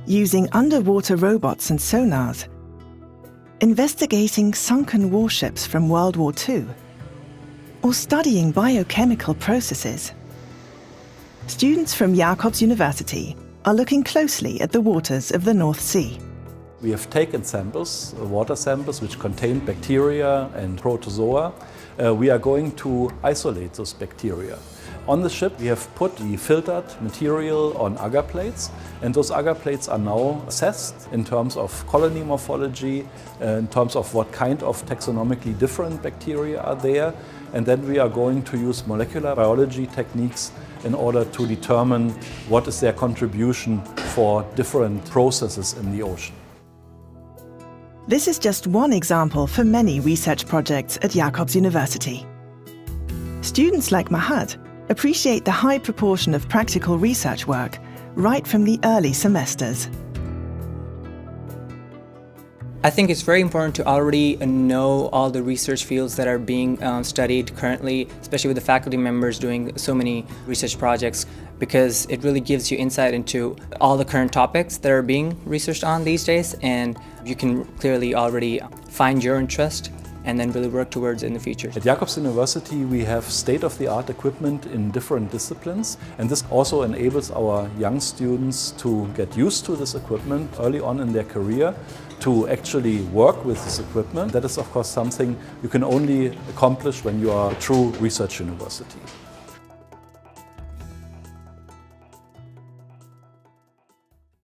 using underwater robots and sonars, investigating sunken warships from World War II, or studying biochemical processes. Students from Jacobs University are looking closely at the waters of the North Sea. We have taken samples, water samples, which contain bacteria and protozoa. We are going to isolate those bacteria. On the ship, we have put the filtered material on agar plates, and those agar plates are now assessed in terms of colony morphology, in terms of what kind of taxonomically different bacteria are there, and then we are going to use molecular biology techniques in order to determine what is their contribution for different processes in the ocean. This is just one example for many research projects at Jacobs University. Students like Mahad appreciate the high proportion of practical research work right from the early semesters. I think it's very important to already know all the research fields that are being studied currently, especially with the faculty members doing so many research projects, because it really gives you insight into all the current topics that are being researched on these days, and you can clearly already find your interest and then really work towards it in the future. At Jacobs University we have state-of-the-art equipment in different disciplines, and this also enables our young students to get used to this equipment early on in their career, to actually work with this equipment. That is of course something you can only accomplish when you are a true research university.